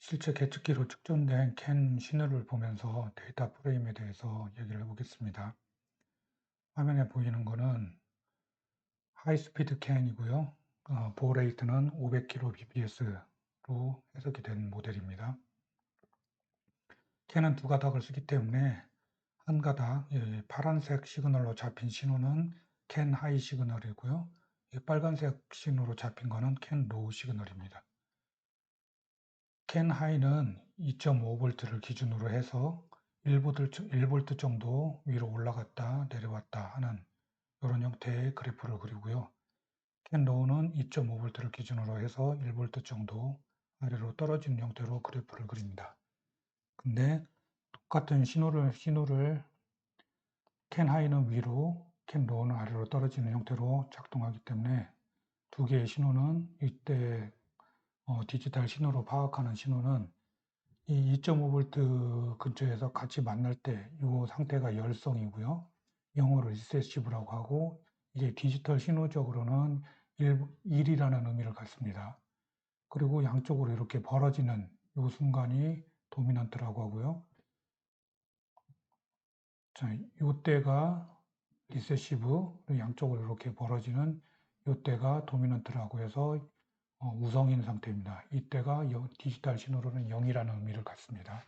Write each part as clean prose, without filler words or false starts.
실제 계측기로 측정된 캔 신호를 보면서 데이터 프레임에 대해서 얘기를 해보겠습니다. 화면에 보이는 거는 하이스피드 캔이고요. 보 레이트는 500kbps로 해석이 된 모델입니다. 캔은 두 가닥을 쓰기 때문에 한 가닥 파란색 시그널로 잡힌 신호는 캔 하이 시그널이고요. 빨간색 신호로 잡힌 거는 캔 로우 시그널입니다. 캔 하이는 2.5V를 기준으로 해서 1V 정도 위로 올라갔다 내려왔다 하는 이런 형태의 그래프를 그리고요. 캔 로우는 2.5V를 기준으로 해서 1V 정도 아래로 떨어지는 형태로 그래프를 그립니다. 근데 똑같은 신호를 캔 하이는 위로, 캔 로우는 아래로 떨어지는 형태로 작동하기 때문에 두 개의 신호는 이때 디지털 신호로 파악하는 신호는 이 2.5V 근처에서 같이 만날 때 이 상태가 열성이고요. 영어로 리세시브라고 하고 이게 디지털 신호적으로는 1이라는 의미를 갖습니다. 그리고 양쪽으로 이렇게 벌어지는 이 순간이 도미넌트라고 하고요. 자, 이때가 리세시브, 양쪽으로 이렇게 벌어지는 이때가 도미넌트라고 해서 우성인 상태입니다. 이때가 디지털 신호로는 0이라는 의미를 갖습니다.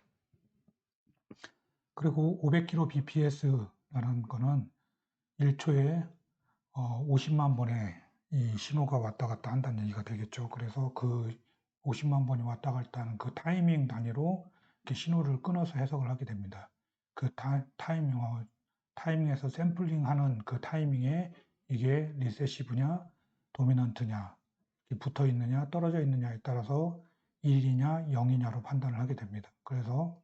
그리고 500kbps라는 거는 1초에 50만 번의 이 신호가 왔다 갔다 한다는 얘기가 되겠죠. 그래서 그 50만 번이 왔다 갔다 하는 그 타이밍 단위로 이렇게 신호를 끊어서 해석을 하게 됩니다. 그 타이밍에서 샘플링 하는 그 타이밍에 이게 리세시브냐, 도미넌트냐, 붙어 있느냐, 떨어져 있느냐에 따라서 1이냐, 0이냐로 판단을 하게 됩니다. 그래서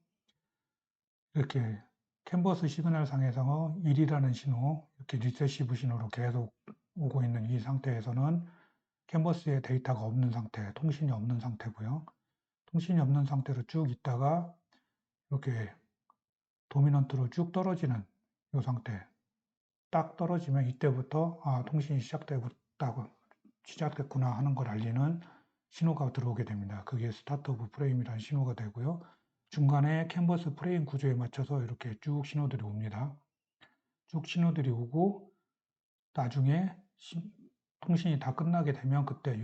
이렇게 캔버스 시그널 상에서 1이라는 신호, 이렇게 리세시브 신호로 계속 오고 있는 이 상태에서는 캔버스에 데이터가 없는 상태, 통신이 없는 상태고요. 통신이 없는 상태로 쭉 있다가 이렇게 도미넌트로 쭉 떨어지는 이 상태. 딱 떨어지면 이때부터 통신이 시작됐구나 하는 걸 알리는 신호가 들어오게 됩니다. 그게 스타트 오브 프레임이라는 신호가 되고요. 중간에 캔버스 프레임 구조에 맞춰서 이렇게 쭉 신호들이 옵니다. 쭉 신호들이 오고 나중에 통신이 다 끝나게 되면 그때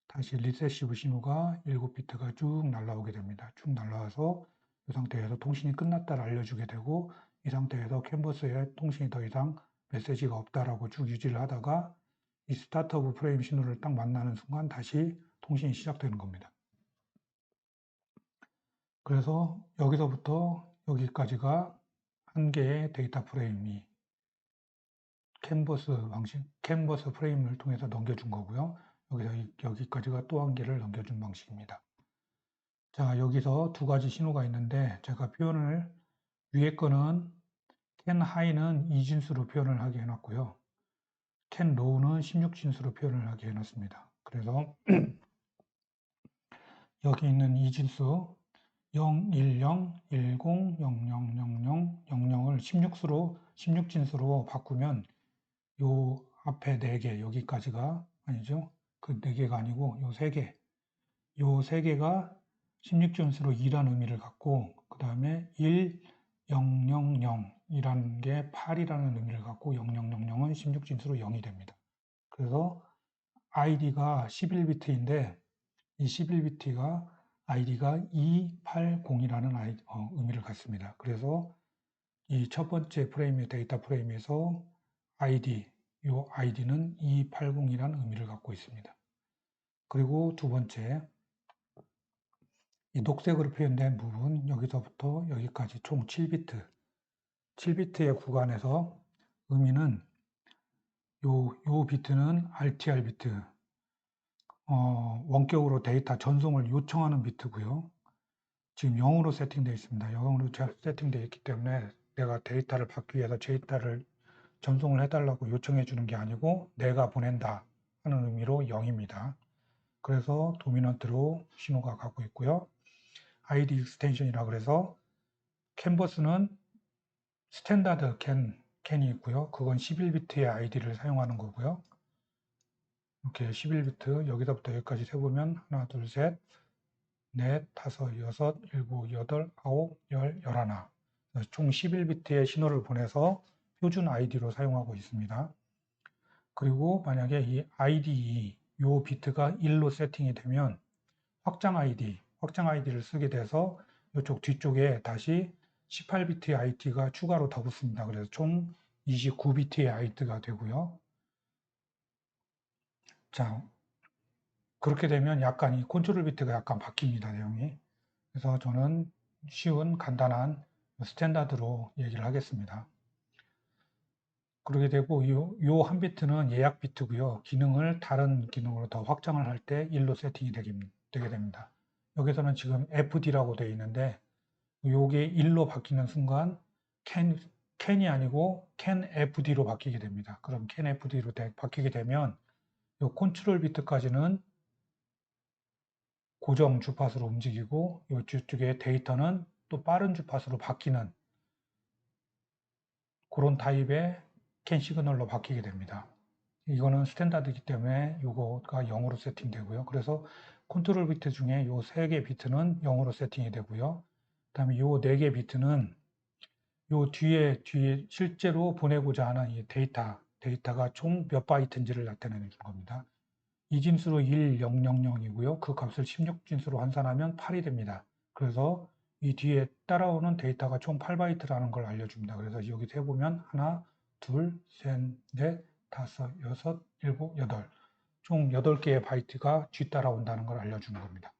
다시 리세시브 신호가 7비트가 쭉 날라오게 됩니다. 쭉 날라와서 이 상태에서 통신이 끝났다를 알려주게 되고 이 상태에서 캔버스에 통신이 더 이상 메시지가 없다라고 쭉 유지를 하다가 이 스타트 오브 프레임 신호를 딱 만나는 순간 다시 통신이 시작되는 겁니다. 그래서 여기서부터 여기까지가 한 개의 데이터 프레임이 캔버스 프레임을 통해서 넘겨준 거고요. 여기까지가 또 한 개를 넘겨준 방식입니다. 자, 여기서 두 가지 신호가 있는데 제가 표현을 위에 거는 캔 하이는 2진수로 표현을 하게 해놨고요. 캔 로우는 16진수로 표현을 하게 해놨습니다. 그래서 여기 있는 2진수 0, 1, 0, 10, 00, 00, 00을 16진수로 바꾸면 요 앞에 4개, 여기까지가 아니죠. 그 4개가 아니고 요 3개. 요 3개가 16진수로 2라는 의미를 갖고 그 다음에 1, 0, 0, 0 이라는 게 8이라는 의미를 갖고 0, 0, 0, 0은 16진수로 0이 됩니다. 그래서 ID가 11비트인데 이 11비트가 ID가 280이라는 의미를 갖습니다. 그래서 이 첫 번째 프레임의 데이터 프레임에서 이 ID는 280이라는 의미를 갖고 있습니다. 그리고 두 번째, 이 녹색으로 표현된 부분, 여기서부터 여기까지 총 7비트, 7비트의 구간에서 의미는 요 비트는 RTR 비트, 원격으로 데이터 전송을 요청하는 비트고요. 지금 0으로 세팅되어 있습니다. 0으로 세팅되어 있기 때문에 내가 데이터를 받기 위해서 데이터를 전송을 해달라고 요청해 주는 게 아니고 내가 보낸다 하는 의미로 0입니다. 그래서 도미넌트로 신호가 가고 있고요. ID 익스텐션이라 그래서 캔버스는 스탠다드 캔이 있고요. 그건 11비트의 ID를 사용하는 거고요. 이렇게 11비트 여기서부터 여기까지 세보면 하나, 둘, 셋, 넷, 다섯, 여섯, 일곱, 여덟, 아홉, 열, 열하나. 총 11비트의 신호를 보내서 표준 아이디로 사용하고 있습니다. 그리고 만약에 이 ID, 요 비트가 1로 세팅이 되면 확장 아이디를 쓰게 돼서 이쪽 뒤쪽에 다시 18비트의 ID가 추가로 더 붙습니다. 그래서 총 29비트의 ID가 되고요. 자, 그렇게 되면 약간 이 컨트롤 비트가 약간 바뀝니다, 내용이. 그래서 저는 쉬운 간단한 스탠다드로 얘기를 하겠습니다. 그렇게 되고 요 한 비트는 예약 비트고요. 기능을 다른 기능으로 더 확장을 할 때 1로 세팅이 되게 됩니다. 여기서는 지금 FD라고 되어 있는데 요게 1로 바뀌는 순간 캔이 아니고 캔 FD로 바뀌게 됩니다. 그럼 캔 FD로 바뀌게 되면 요 컨트롤 비트까지는 고정 주파수로 움직이고 요 뒤쪽에 데이터는 또 빠른 주파수로 바뀌는 그런 타입의 캔 시그널로 바뀌게 됩니다. 이거는 스탠다드이기 때문에 이거가 0으로 세팅되고요. 그래서 컨트롤 비트 중에 요 3개 비트는 0으로 세팅이 되고요. 그 다음에 요 4개 비트는 요 뒤에 실제로 보내고자 하는 이 데이터가 총 몇 바이트인지를 나타내는 겁니다. 이 진수로 1000이고요. 그 값을 16진수로 환산하면 8이 됩니다. 그래서 이 뒤에 따라오는 데이터가 총 8바이트라는 걸 알려줍니다. 그래서 여기 세보면 하나, 둘, 셋, 넷, 다섯, 여섯, 일곱, 여덟. 총 8개의 바이트가 뒤따라온다는 걸 알려주는 겁니다.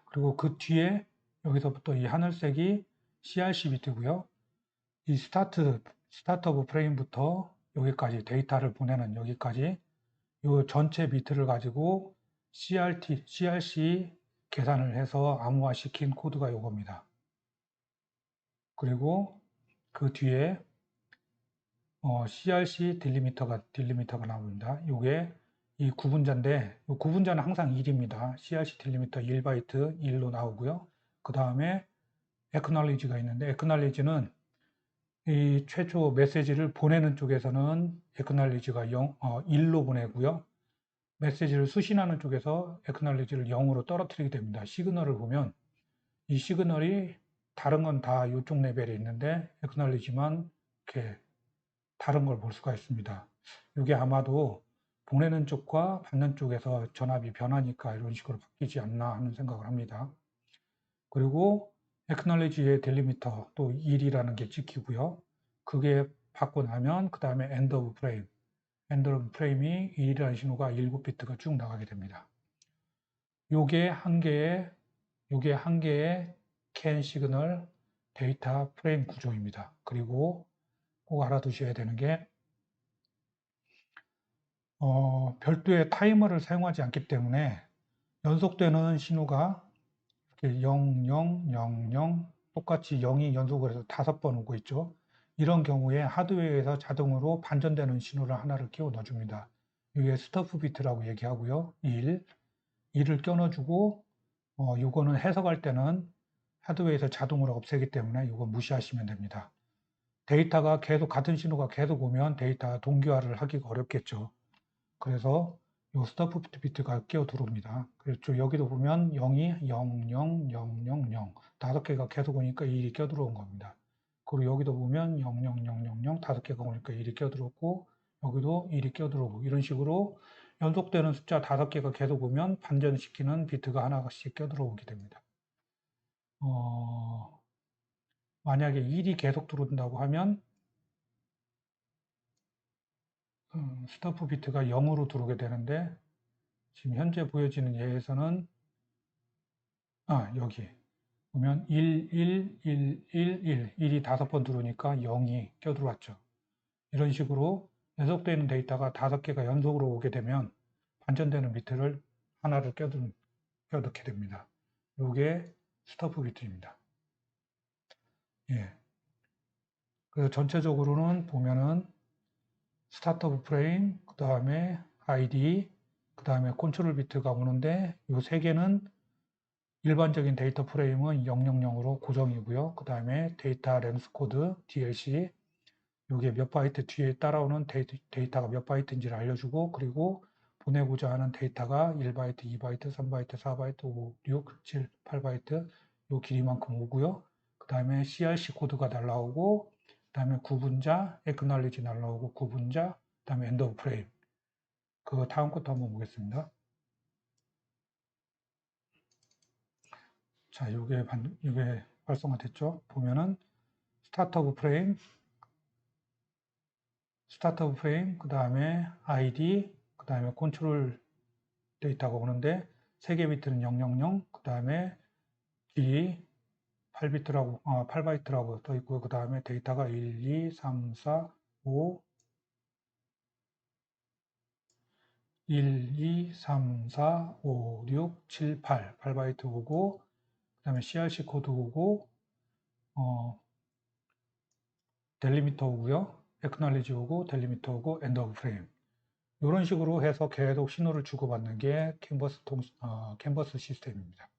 그리고 그 뒤에 여기서부터 이 하늘색이 CRC 비트고요. 이 스타트 오브 프레임부터 여기까지 데이터를 보내는 여기까지 이 전체 비트를 가지고 CRC 계산을 해서 암호화시킨 코드가 이겁니다. 그리고 그 뒤에 CRC 딜리미터가 나옵니다. 이게 이 구분자인데 이 구분자는 항상 1입니다. CRC 딜리미터 1바이트 1로 나오고요. 그 다음에 acknowledge가 있는데 acknowledge는 이 최초 메시지를 보내는 쪽에서는 acknowledge가 1로 보내고요. 메시지를 수신하는 쪽에서 acknowledge를 0으로 떨어뜨리게 됩니다. 시그널을 보면 이 시그널이 다른 건 다 이쪽 레벨에 있는데 acknowledge만 이렇게 다른 걸 볼 수가 있습니다. 이게 아마도 보내는 쪽과 받는 쪽에서 전압이 변하니까 이런 식으로 바뀌지 않나 하는 생각을 합니다. 그리고 acknowledge의 딜리미터 또 1이라는 게 찍히고요. 그게 받고 나면 그 다음에 end of 프레임이 1이라는 신호가 7비트가 쭉 나가게 됩니다. 요게 한 개의 캔 시그널 데이터 프레임 구조입니다. 그리고 꼭 알아두셔야 되는 게 별도의 타이머를 사용하지 않기 때문에 연속되는 신호가 이렇게 0, 0, 0, 0 똑같이 0이 연속으로 해서 5번 오고 있죠. 이런 경우에 하드웨어에서 자동으로 반전되는 신호를 하나를 끼워 넣어줍니다. 이게 스토프 비트라고 얘기하고요. 1을 끼워 넣어주고 요거는 해석할 때는 하드웨어에서 자동으로 없애기 때문에 이거 무시하시면 됩니다. 데이터가 계속 같은 신호가 계속 오면 데이터 동기화를 하기가 어렵겠죠. 그래서 이 스토프 비트가 끼어 들어옵니다. 그렇죠. 여기도 보면 0이 0, 0, 0, 0, 0 5개가 계속 오니까 1이 끼어 들어온 겁니다. 그리고 여기도 보면 0, 0, 0, 0, 0 5개가 오니까 1이 끼어 들어오고 여기도 1이 끼어 들어오고 이런 식으로 연속되는 숫자 5개가 계속 오면 반전시키는 비트가 하나씩 끼어 들어오게 됩니다. 만약에 1이 계속 들어온다고 하면 스토프 비트가 0으로 들어오게 되는데 지금 현재 보여지는 예에서는 여기 보면 1, 1, 1, 1, 1, 1이 5번 들어오니까 0이 껴들어왔죠. 이런 식으로 연속되는 데이터가 5개가 연속으로 오게 되면 반전되는 비트를 하나를 껴넣게 됩니다. 이게 스토프 비트입니다. 예. 그래서 전체적으로는 보면은 스타트 오브 프레임, 그 다음에 ID, 그 다음에 컨트롤 비트가 오는데 이 세 개는 일반적인 데이터 프레임은 000으로 고정이고요. 그 다음에 데이터 램스 코드, DLC, 이게 몇 바이트 뒤에 따라오는 데이터가 몇 바이트인지를 알려주고, 그리고 보내고자 하는 데이터가 1바이트, 2바이트, 3바이트, 4바이트, 5, 6, 7, 8바이트 요 길이만큼 오고요. 그 다음에 CRC 코드가 날라오고, 그 다음에 구분자, acknowledge 날라오고, 구분자, 그 다음에 end of frame. 그 다음 것도 한번 보겠습니다. 자, 요게 활성화됐죠? 보면은 스타트 오브 프레임, 그 다음에 ID, 그 다음에 컨트롤 데이터가 오는데 3개 비트는 000, 그 다음에 길이 8바이트라고 떠 있고, 그 다음에 데이터가 1, 2, 3, 4, 5, 1, 2, 3, 4, 5, 6, 7, 8바이트 오고, 그 다음에 CRC 코드 오고, 델리미터 오고요. acknowledge 오고, 델리미터 오고, end of frame. 이런 식으로 해서 계속 신호를 주고받는 게 캔버스 시스템입니다.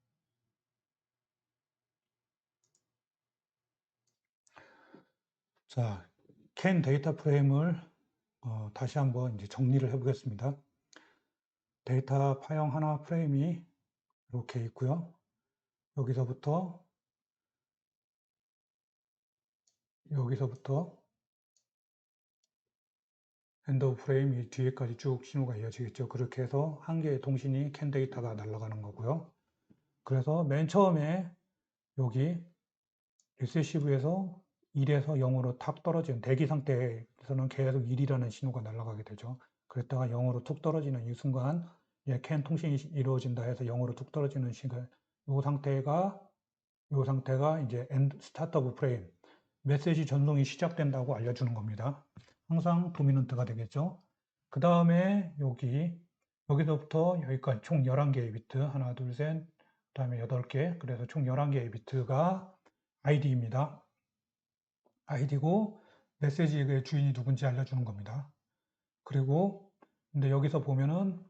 자, 캔 데이터 프레임을 다시 한번 이제 정리를 해보겠습니다. 데이터 파형 하나 프레임이 이렇게 있고요. 여기서부터 엔드 오브 프레임 이 뒤에까지 쭉 신호가 이어지겠죠. 그렇게 해서 한 개의 통신이 캔 데이터가 날아가는 거고요. 그래서 맨 처음에 여기 리세시브에서 1에서 0으로 탁 떨어지는 대기 상태에서는 계속 1이라는 신호가 날아가게 되죠. 그랬다가 0으로 툭 떨어지는 이 순간 캔 통신이 이루어진다 해서 0으로 툭 떨어지는 시간, 이 상태가 이제 스타트 오브 프레임, 메시지 전송이 시작된다고 알려주는 겁니다. 항상 도미넌트가 되겠죠. 그 다음에 여기서부터 여기까지 총 11개의 비트, 하나, 둘, 셋, 그 다음에 8개, 그래서 총 11개의 비트가 ID입니다. ID고 메시지의 주인이 누군지 알려주는 겁니다. 그리고 근데 여기서 보면은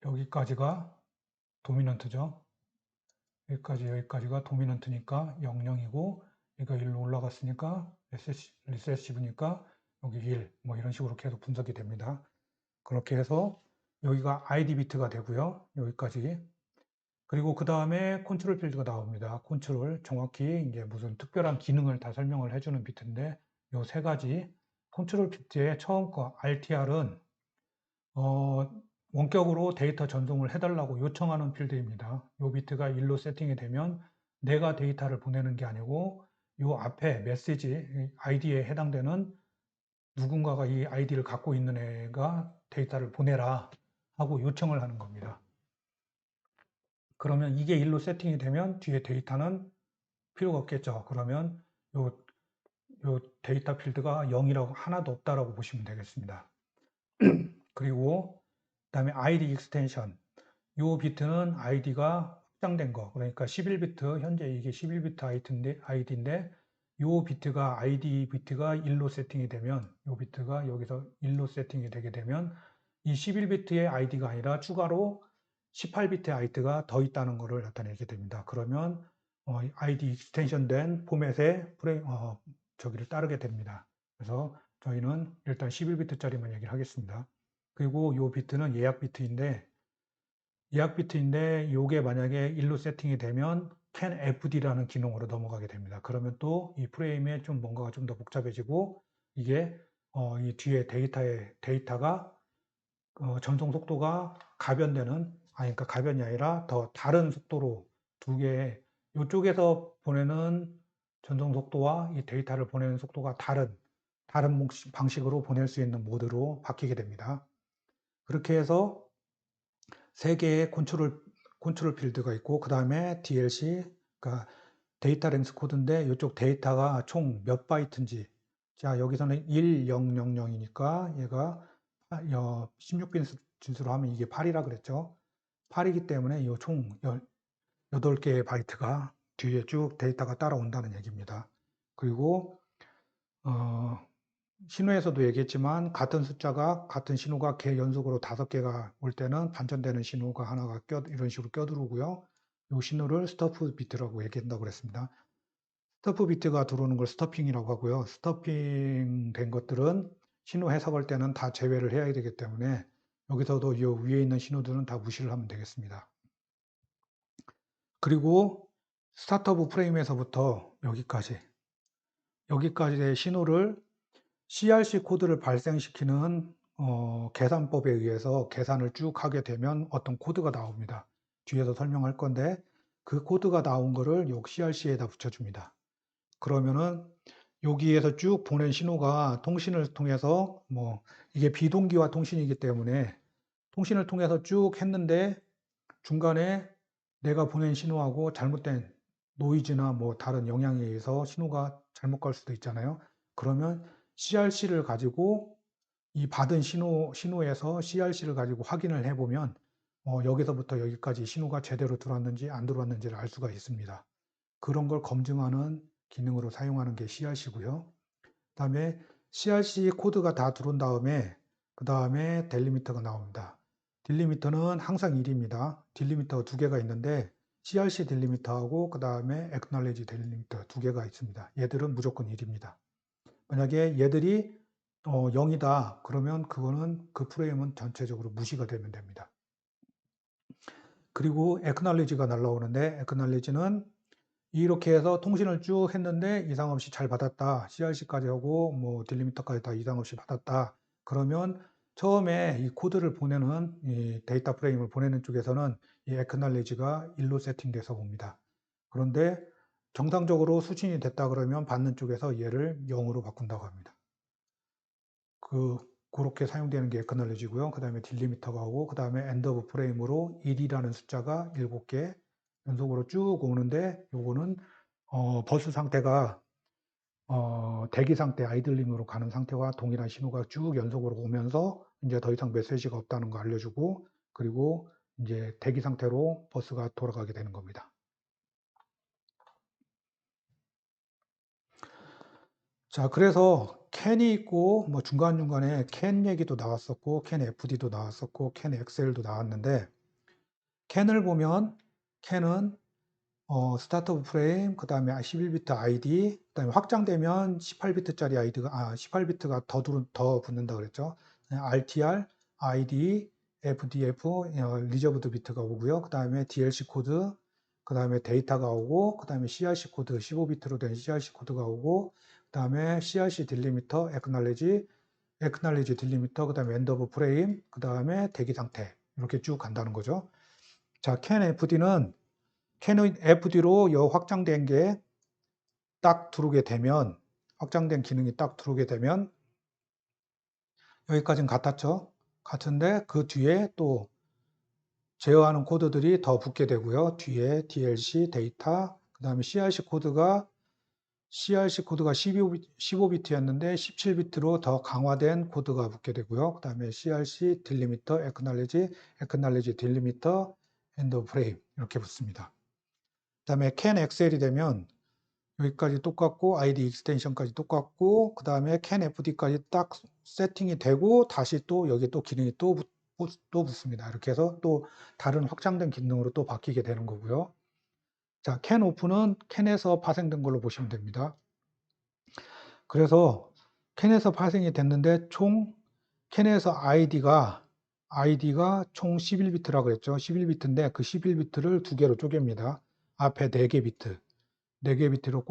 여기까지가 도미넌트죠. 여기까지가 도미넌트니까 00이고, 얘가 1로 올라갔으니까 리세시브니까 여기 1, 뭐 이런 식으로 계속 분석이 됩니다. 그렇게 해서 여기가 ID 비트가 되고요. 여기까지. 그리고 그 다음에 컨트롤 필드가 나옵니다. 컨트롤, 정확히 이제 무슨 특별한 기능을 다 설명을 해주는 비트인데, 요 세 가지. 컨트롤 필드의 처음 거 RTR은 원격으로 데이터 전송을 해달라고 요청하는 필드입니다. 요 비트가 1로 세팅이 되면 내가 데이터를 보내는 게 아니고 요 앞에 메시지 아이디에 해당되는 누군가가 이 아이디를 갖고 있는 애가 데이터를 보내라 하고 요청을 하는 겁니다. 그러면 이게 1로 세팅이 되면 뒤에 데이터는 필요가 없겠죠. 그러면 요 데이터 필드가 0이라고 하나도 없다라고 보시면 되겠습니다. 그리고 그다음에 ID 익스텐션. 요 비트는 ID가 확장된 거. 그러니까 11비트, 현재 이게 11비트 ID인데 요 비트가 ID 비트가 1로 세팅이 되면 요 비트가 여기서 1로 세팅이 되게 되면 이 11비트의 ID가 아니라 추가로 18비트의 ID가 더 있다는 것을 나타내게 됩니다. 그러면 ID 익스텐션 된 포맷의 저기를 따르게 됩니다. 그래서 저희는 일단 11비트짜리만 얘기를 하겠습니다. 그리고 요 비트는 예약 비트인데 요게 만약에 1로 세팅이 되면 can fd라는 기능으로 넘어가게 됩니다. 그러면 또 이 프레임에 좀 뭔가가 좀 더 복잡해지고 이게 이 뒤에 데이터가 전송 속도가 그러니까 가변이 아니라 더 다른 속도로 두 개의 이쪽에서 보내는 전송 속도와 이 데이터를 보내는 속도가 다른 방식으로 보낼 수 있는 모드로 바뀌게 됩니다. 그렇게 해서 세 개의 컨트롤 필드가 있고, 그 다음에 DLC, 그러니까 데이터 랭스 코드인데 이쪽 데이터가 총 몇 바이트인지. 자, 여기서는 1000이니까 얘가 16빈 진수로 하면 이게 8이라 그랬죠. 8이기 때문에 이 총 8개의 바이트가 뒤에 쭉 데이터가 따라온다는 얘기입니다. 그리고 신호에서도 얘기했지만 같은 신호가 개 연속으로 5개가 올 때는 반전되는 신호가 하나가 이런 식으로 껴들어오고요. 이 신호를 스토프 비트라고 얘기한다고 그랬습니다. 스토프 비트가 들어오는 걸 스토핑이라고 하고요. 스토핑 된 것들은 신호 해석할 때는 다 제외를 해야 되기 때문에 여기서도 이 위에 있는 신호들은 다 무시를 하면 되겠습니다. 그리고 스타트업 프레임에서부터 여기까지의 신호를 CRC 코드를 발생시키는 계산법에 의해서 계산을 쭉 하게 되면 어떤 코드가 나옵니다. 뒤에서 설명할 건데 그 코드가 나온 거를 요 CRC에다 붙여줍니다. 그러면은 여기에서 쭉 보낸 신호가 통신을 통해서 이게 비동기화 통신이기 때문에 통신을 통해서 쭉 했는데 중간에 내가 보낸 신호하고 잘못된 노이즈나 다른 영향에 의해서 신호가 잘못 갈 수도 있잖아요. 그러면 CRC를 가지고 이 받은 신호에서 CRC를 가지고 확인을 해보면 여기서부터 여기까지 신호가 제대로 들어왔는지 안 들어왔는지를 알 수가 있습니다. 그런 걸 검증하는 기능으로 사용하는 게 CRC고요. 그다음에 CRC 코드가 다 들어온 다음에 그 다음에 딜리미터가 나옵니다. 딜리미터는 항상 1입니다. 딜리미터가 두 개가 있는데 CRC 딜리미터하고 그 다음에 Acknowledge 딜리미터 두 개가 있습니다. 얘들은 무조건 1입니다. 만약에 얘들이 0이다 그러면 그거는 그 프레임은 전체적으로 무시가 되면 됩니다. 그리고 Acknowledge가 날라오는데 Acknowledge는 이렇게 해서 통신을 쭉 했는데 이상 없이 잘 받았다. CRC까지 하고 딜리미터까지 다 이상 없이 받았다. 그러면 처음에 이 코드를 보내는 이 데이터 프레임을 보내는 쪽에서는 이 acknowledge가 1로 세팅돼서 봅니다. 그런데 정상적으로 수신이 됐다 그러면 받는 쪽에서 얘를 0으로 바꾼다고 합니다. 그렇게 사용되는 게 acknowledge고요. 그 다음에 딜리미터가 오고 그 다음에 end of frame으로 1이라는 숫자가 7개 연속으로 쭉 오는데 요거는 버스 상태가 대기 상태 아이들링으로 가는 상태와 동일한 신호가 쭉 연속으로 오면서 이제 더 이상 메시지가 없다는 거 알려주고 그리고 이제 대기 상태로 버스가 돌아가게 되는 겁니다. 자, 그래서 캔이 있고 중간중간에 캔 얘기도 나왔었고 캔 FD도 나왔었고 캔 엑셀도 나왔는데 캔을 보면 캔은 스타트업 프레임, 그 다음에 11비트 ID, 그 다음에 확장되면 18비트짜리 아이디가, 18비트가 더 붙는다 그랬죠. RTR, ID, FDF, 리저브드 비트가 오고요. 그 다음에 DLC 코드, 그 다음에 데이터가 오고, 그 다음에 CRC 코드, 15비트로 된 CRC 코드가 오고, 그 다음에 CRC 딜리미터, Acknowledge 딜리미터, 그 다음에 End of Frame, 그 다음에 대기 상태. 이렇게 쭉 간다는 거죠. 자, CAN FD로 확장된 게 딱 들어오게 되면, 확장된 기능이 딱 들어오게 되면, 여기까지는 같았죠? 같은데 그 뒤에 또 제어하는 코드들이 더 붙게 되고요. 뒤에 DLC, 데이터, 그 다음에 CRC 코드가 15비트였는데 17비트로 더 강화된 코드가 붙게 되고요. 그 다음에 CRC 딜리미터, Acknowledge 딜리미터, End of Frame 이렇게 붙습니다. 그 다음에 CAN 엑셀이 되면 여기까지 똑같고 ID 익스텐션까지 똑같고 그 다음에 CAN FD까지 딱 세팅이 되고 다시 또 여기 또 기능이 또 붙습니다. 이렇게 해서 또 다른 확장된 기능으로 또 바뀌게 되는 거고요. 자, CAN 오픈은 CAN에서 파생된 걸로 보시면 됩니다. 그래서 CAN에서 파생이 됐는데 총 CAN에서 ID가 총 11비트라고 했죠. 11비트인데 그 11비트를 두 개로 쪼갭니다. 앞에 4개 비트, 4개 비트로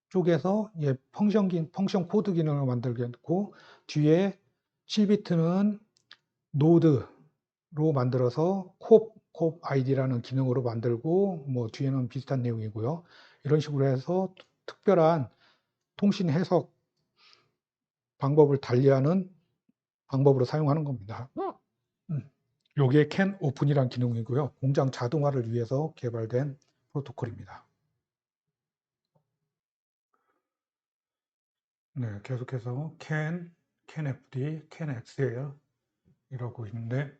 쪼개서 펑션 코드 기능을 만들겠고 뒤에 7비트는 노드로 만들어서 콥 ID라는 기능으로 만들고 뒤에는 비슷한 내용이고요. 이런 식으로 해서 특별한 통신 해석 방법을 달리하는 방법으로 사용하는 겁니다. 요게 CAN 오픈이란 기능이고요. 공장 자동화를 위해서 개발된 프로토콜입니다. 네, 계속해서 CAN FD, CAN XL 이라고 있는데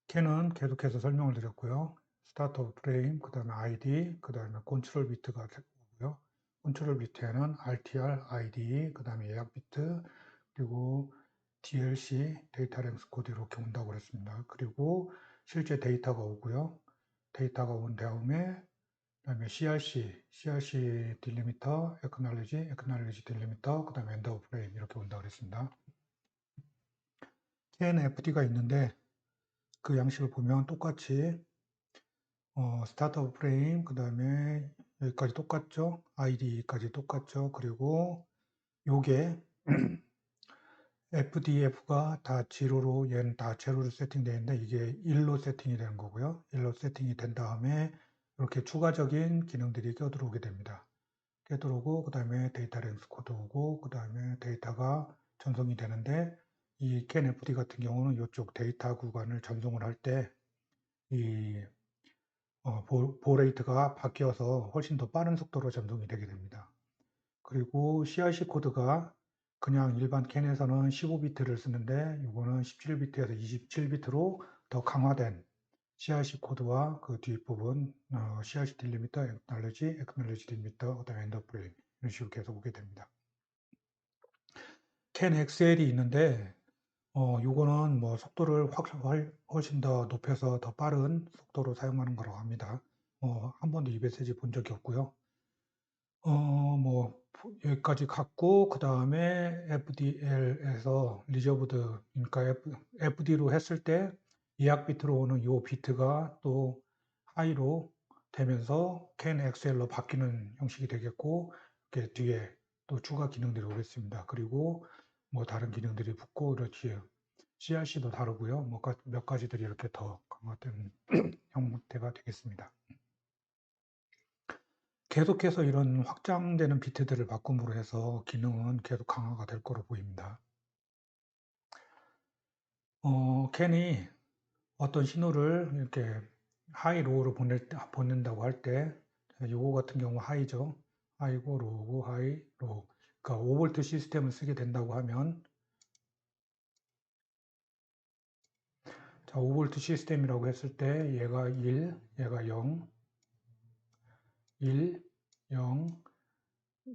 CAN은 계속해서 설명을 드렸고요. 스타트 프레임, 그 다음에 ID, 그 다음에 컨트롤 비트가 오고요. 컨트롤 비트에는 RTR, ID, 그 다음에 예약 비트, 그리고 DLC, 데이터 랭스 코드 이렇게 온다고 그랬습니다. 그리고 실제 데이터가 오고요. 데이터가 온 다음에 그다음에 CRC 딜리미터, Acknowledge 딜리미터, 그 다음에 End of Frame 이렇게 온다고 그랬습니다. 캔 FD가 있는데 그 양식을 보면 똑같이 스타트 프레임, 그 다음에 여기까지 똑같죠? ID까지 똑같죠? 그리고 요게 FDF가 다 0로 얘는 다 0로 세팅되어 있는데 이게 1로 세팅이 되는 거고요. 1로 세팅이 된 다음에 이렇게 추가적인 기능들이 껴들어오게 됩니다. 껴들어오고 그 다음에 데이터 랭스 코드 오고 그 다음에 데이터가 전송이 되는데 이 CanFD 같은 경우는 이쪽 데이터 구간을 전송을 할 때 이 보레이트가 바뀌어서 훨씬 더 빠른 속도로 전송이 되게 됩니다. 그리고 CRC 코드가 그냥 일반 캔에서는 15비트를 쓰는데 이거는 17비트에서 27비트로 더 강화된 CRC 코드와 그 뒷부분 CRC 딜리미터, 액널리지 딜리미터, 그다음에 엔더 프레임 이런 식으로 계속 오게 됩니다. 캔 XL이 있는데 요거는 뭐 속도를 훨씬 더 높여서 더 빠른 속도로 사용하는 거라고 합니다. 한 번도 이 메시지 본 적이 없고요. 뭐 여기까지 갔고 그 다음에 FDL에서 리저브드 그러니까 FD로 했을 때 예약 비트로 오는 요 비트가 또 하이로 되면서 CAN XL로 바뀌는 형식이 되겠고 이렇게 뒤에 또 추가 기능들이 오겠습니다. 그리고 뭐 다른 기능들이 붙고 이렇지 CRC도 다르고요. 뭐 몇 가지들이 이렇게 더 강화된 형태가 되겠습니다. 계속해서 이런 확장되는 비트들을 바꿈으로 해서 기능은 계속 강화가 될 거로 보입니다. 캔이 어떤 신호를 이렇게 하이, 로우로 보낸다고 할 때, 요거 같은 경우 하이죠. 하이고, 로우고, 하이, 로우. 그러니까 5V 시스템을 쓰게 된다고 하면, 자, 5V 시스템이라고 했을 때, 얘가 1, 얘가 0, 1, 0,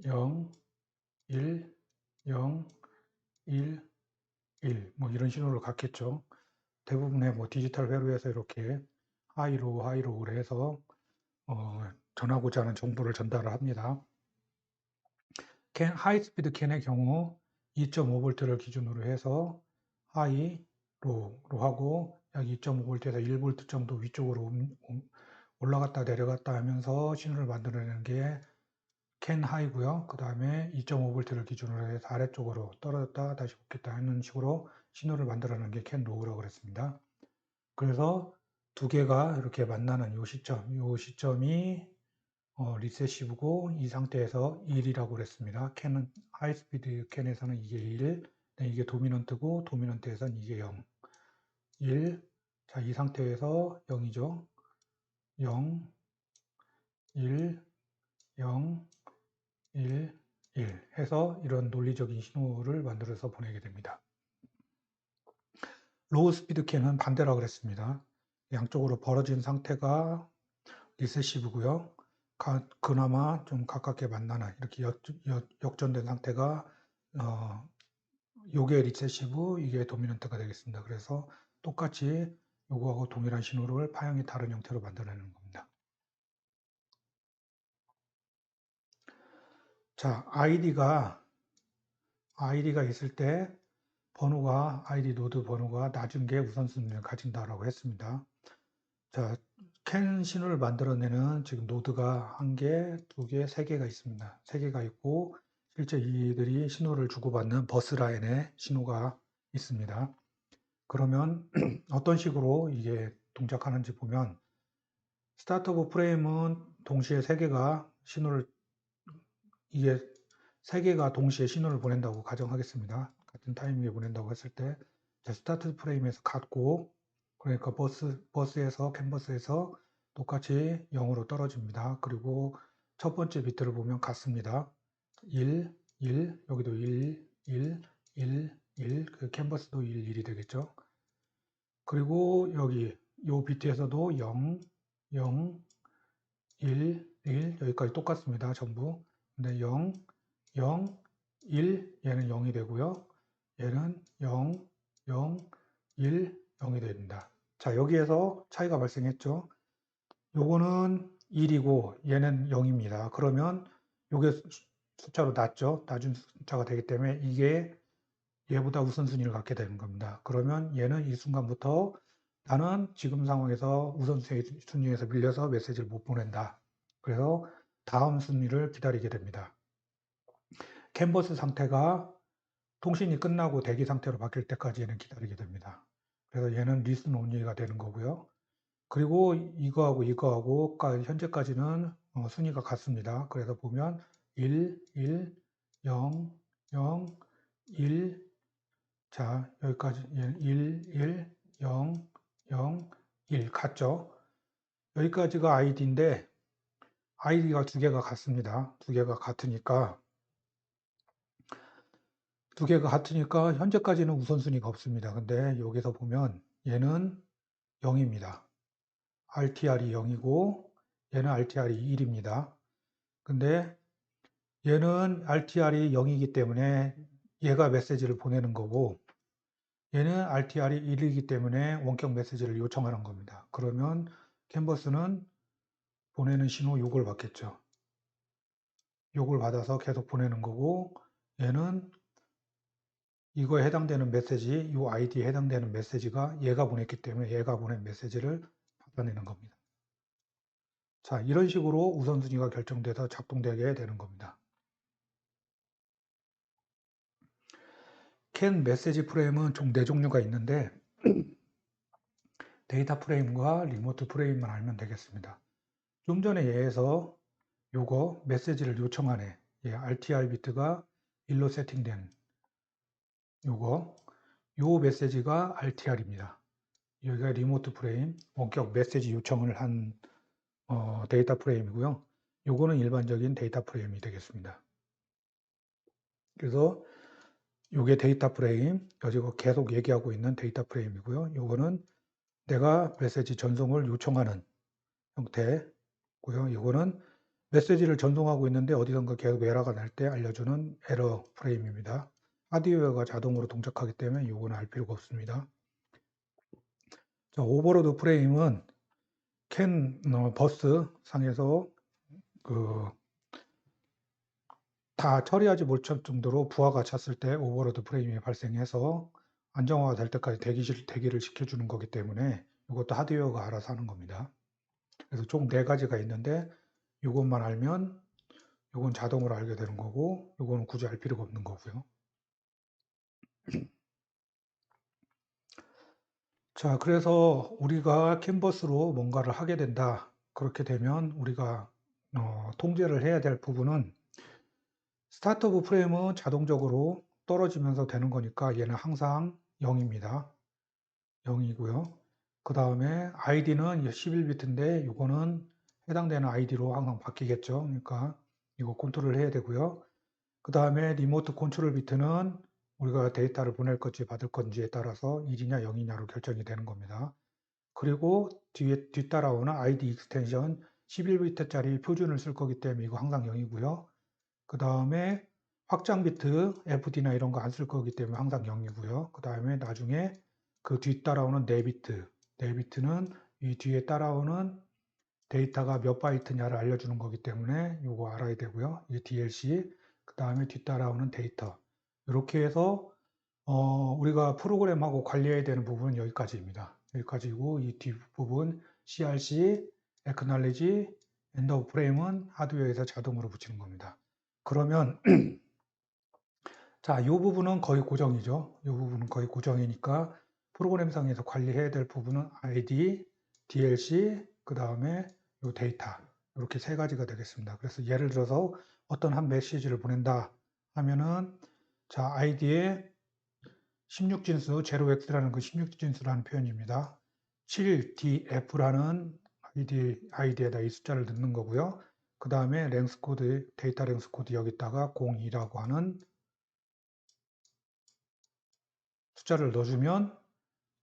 0, 1, 0, 1, 1, 뭐 이런 신호를 갖겠죠. 대부분의 뭐 디지털 회로에서 이렇게 하이로우를 해서 전하고자 하는 정보를 전달을 합니다. 하이스피드 캔의 경우 2.5V를 기준으로 해서 하이로우로 하고 약 2.5V에서 1V 정도 위쪽으로 올라갔다 내려갔다 하면서 신호를 만들어내는 게 캔 하이고요. 그 다음에 2.5V를 기준으로 해서 아래쪽으로 떨어졌다 다시 붙겠다 하는 식으로 신호를 만들어내는 게 캔 로우라고 그랬습니다. 그래서 두 개가 이렇게 만나는 요 시점이 리세시브고 이 상태에서 1이라고 그랬습니다. 캔은 하이스피드 캔에서는 이게 1, 이게 도미넌트고 도미넌트에서는 이게 0, 1. 자, 이 상태에서 0이죠. 0, 1, 0, 1, 1 해서 이런 논리적인 신호를 만들어서 보내게 됩니다. 로우 스피드 캔은 반대라고 그랬습니다. 양쪽으로 벌어진 상태가 리세시브고요. 그나마 좀 가깝게 만나는 이렇게 역전된 상태가 요게 리세시브, 이게 도미넌트가 되겠습니다. 그래서 똑같이 요거하고 동일한 신호를 파형이 다른 형태로 만들어내는 겁니다. 자, ID가 있을 때 ID 노드 번호가 낮은 게 우선순위를 가진다라고 했습니다. 자, 캔 신호를 만들어내는 지금 노드가 1개, 2개, 3개가 있습니다. 3개가 있고 실제 이들이 신호를 주고받는 버스 라인에 신호가 있습니다. 그러면 어떤 식으로 이게 동작하는지 보면 스타트 오브 프레임은 동시에 3개가 이게 3개가 동시에 신호를 보낸다고 가정하겠습니다. 같은 타이밍에 보낸다고 했을 때 스타트 프레임에서 같고 그러니까 버스에서 캔버스에서 똑같이 0으로 떨어집니다. 그리고 첫 번째 비트를 보면 같습니다. 1, 1, 여기도 1, 1, 1, 1, 그 캔버스도 1, 1이 되겠죠. 그리고 여기 요 비트에서도 0, 0, 1, 1 여기까지 똑같습니다. 전부. 근데 0, 0, 1 얘는 0이 되고요. 얘는 0, 0, 1, 0이 됩니다. 자, 여기에서 차이가 발생했죠. 요거는 1이고 얘는 0입니다. 그러면 요게 숫자로 낮죠. 낮은 숫자가 되기 때문에 이게 얘보다 우선순위를 갖게 되는 겁니다. 그러면 얘는 이 순간부터 나는 지금 상황에서 우선순위에서 밀려서 메시지를 못 보낸다. 그래서 다음 순위를 기다리게 됩니다. 캔버스 상태가 통신이 끝나고 대기 상태로 바뀔 때까지 얘는 기다리게 됩니다. 그래서 얘는 리슨 온리가 되는 거고요. 그리고 이거하고 현재까지는 순위가 같습니다. 그래서 보면 1, 1, 0, 0, 1, 자, 여기까지 1, 1, 0, 0, 1 같죠? 여기까지가 아이디인데 아이디가 두 개가 같습니다. 두 개가 같으니까 현재까지는 우선순위가 없습니다. 근데 여기서 보면 얘는 0입니다. RTR이 0이고 얘는 RTR이 1입니다. 근데 얘는 RTR이 0이기 때문에 얘가 메시지를 보내는 거고 얘는 RTR이 1이기 때문에 원격 메시지를 요청하는 겁니다. 그러면 캔버스는 보내는 신호 요걸 받겠죠. 요걸 받아서 계속 보내는 거고 얘는 이거에 해당되는 메시지, 이 아이디에 해당되는 메시지가 얘가 보냈기 때문에 얘가 보낸 메시지를 받아내는 겁니다. 자, 이런 식으로 우선순위가 결정돼서 작동되게 되는 겁니다. 캔 메시지 프레임은 총 4종류가 있는데 데이터 프레임과 리모트 프레임만 알면 되겠습니다. 좀 전에 얘에서 요거 메시지를 요청하네. RTR 비트가 1로 세팅된 요거 요 메시지가 RTR입니다. 여기가 리모트 프레임, 원격 메시지 요청을 한 데이터 프레임이고요. 요거는 일반적인 데이터 프레임이 되겠습니다. 그래서 요게 데이터 프레임, 여기가 계속 얘기하고 있는 데이터 프레임이고요. 요거는 내가 메시지 전송을 요청하는 형태고요. 이거는 메시지를 전송하고 있는데 어디선가 계속 에러가 날 때 알려주는 에러 프레임입니다. 하드웨어가 자동으로 동작하기 때문에 이거는 알 필요가 없습니다. 자, 오버로드 프레임은 캔 버스 상에서 다 처리하지 못할 정도로 부하가 찼을 때 오버로드 프레임이 발생해서 안정화가 될 때까지 대기를 시켜주는 거기 때문에 이것도 하드웨어가 알아서 하는 겁니다. 그래서 총 4가지가 있는데 이것만 알면 이건 자동으로 알게 되는 거고 이거는 굳이 알 필요가 없는 거고요. 자, 그래서 우리가 캔버스로 뭔가를 하게 된다. 그렇게 되면 우리가 통제를 해야 될 부분은 스타트업 프레임은 자동적으로 떨어지면서 되는 거니까 얘는 항상 0입니다. 0이고요. 그 다음에 아이디는 11비트인데 이거는 해당되는 아이디로 항상 바뀌겠죠. 그러니까 이거 컨트롤 해야 되고요. 그 다음에 리모트 컨트롤 비트는 우리가 데이터를 보낼 건지 받을 건지에 따라서 1이냐 0이냐로 결정이 되는 겁니다. 그리고 뒤따라오는 아이디 익스텐션 11비트짜리 표준을 쓸 거기 때문에 이거 항상 0이고요. 그 다음에 확장 비트 FD나 이런 거 안 쓸 거기 때문에 항상 0이고요. 그 다음에 나중에 그 뒤따라오는 4비트, 4비트는 이 뒤에 따라오는 데이터가 몇 바이트냐를 알려주는 거기 때문에 이거 알아야 되고요. 이게 DLC, 그 다음에 뒤따라오는 데이터. 이렇게 해서 우리가 프로그램하고 관리해야 되는 부분은 여기까지입니다. 여기까지고 이 뒷부분 CRC, Acknowledge, End of Frame은 하드웨어에서 자동으로 붙이는 겁니다. 그러면 자, 이 부분은 거의 고정이죠. 이 부분은 거의 고정이니까 프로그램상에서 관리해야 될 부분은 ID, DLC, 그 다음에 이 데이터 이렇게 3가지가 되겠습니다. 그래서 예를 들어서 어떤 한 메시지를 보낸다 하면은 자, ID에 16진수 0x라는 그 16진수라는 표현입니다. 7df라는 아이디에다 이 숫자를 넣는 거고요. 그 다음에 랭스 코드, 데이터 랭스 코드 여기다가 02라고 하는 숫자를 넣어주면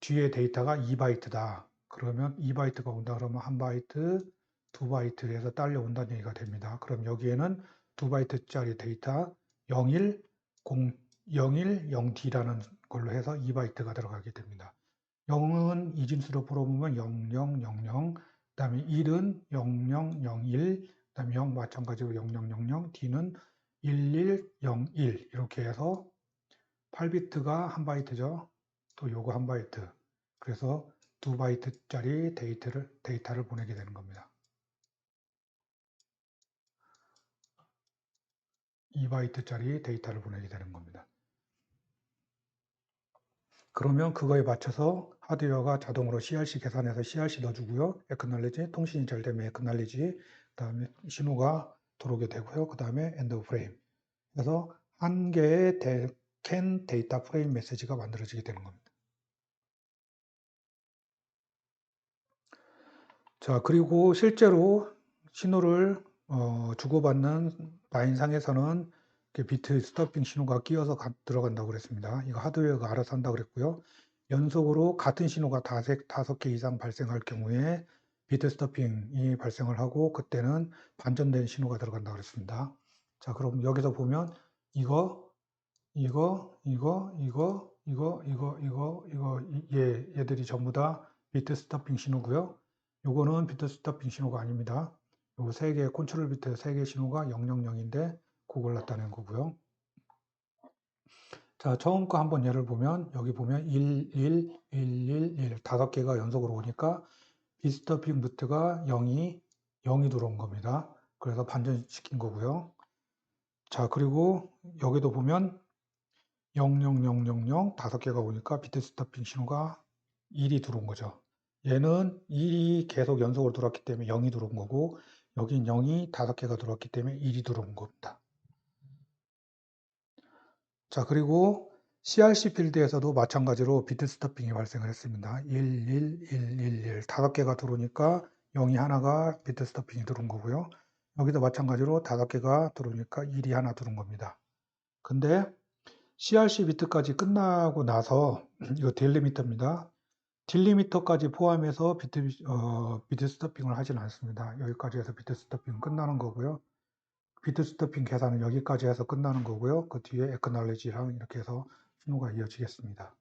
뒤에 데이터가 2바이트다. 그러면 2바이트가 온다 그러면 1바이트, 2바이트 해서 딸려온다는 얘기가 됩니다. 그럼 여기에는 2바이트짜리 데이터 01, 0, 01, 0D라는 걸로 해서 2바이트가 들어가게 됩니다. 0은 이진수로 풀어보면 0000, 그 다음에 1은 0001, 그 다음에 0 마찬가지로 0000, D는 1101 이렇게 해서 8비트가 1바이트죠. 또 요거 1바이트. 그래서 2바이트짜리 데이터를 보내게 되는 겁니다. 2바이트짜리 데이터를 보내게 되는 겁니다. 그러면 그거에 맞춰서 하드웨어가 자동으로 CRC 계산해서 CRC 넣어주고요. acknowledge, 통신이 잘 되면 acknowledge, 그 다음에 신호가 들어오게 되고요. 그 다음에 end frame. 그래서 한 개의 can 데이터 프레임 메시지가 만들어지게 되는 겁니다. 자, 그리고 실제로 신호를 주고받는 라인상에서는 비트 스토핑 신호가 끼어서 들어간다고 그랬습니다. 이거 하드웨어가 알아서 한다고 그랬고요. 연속으로 같은 신호가 5개 이상 발생할 경우에 비트 스토핑이 발생을 하고 그때는 반전된 신호가 들어간다고 그랬습니다. 자, 그럼 여기서 보면 얘들이 전부 다 비트 스토핑 신호고요. 요거는 비트 스토핑 신호가 아닙니다. 요 3개의 컨트롤 비트 3개 신호가 000인데 그걸 나타낸 거고요. 자, 처음 거 한번 예를 보면 여기 보면 11111 5개가 연속으로 오니까 비스토핑 비트가 0이 들어온 겁니다. 그래서 반전시킨 거고요. 자, 그리고 여기도 보면 00000 5개가 오니까 비트 스토핑 신호가 1이 들어온 거죠. 얘는 1이 계속 연속으로 들어왔기 때문에 0이 들어온 거고 여긴 0이 5개가 들어왔기 때문에 1이 들어온 겁니다. 자, 그리고 CRC 필드에서도 마찬가지로 비트 스토핑이 발생을 했습니다. 11111 5개가 들어오니까 0이 하나가 비트 스토핑이 들어온 거고요. 여기도 마찬가지로 5개가 들어오니까 1이 하나 들어온 겁니다. 근데 CRC 비트까지 끝나고 나서 이거 딜리미터입니다. 딜리미터까지 포함해서 비트 스토핑을 하진 않습니다. 여기까지 해서 비트 스토핑 끝나는 거고요. 비트 스토핑 계산은 여기까지 해서 끝나는 거고요. 그 뒤에 acknowledge랑 이렇게 해서 신호가 이어지겠습니다.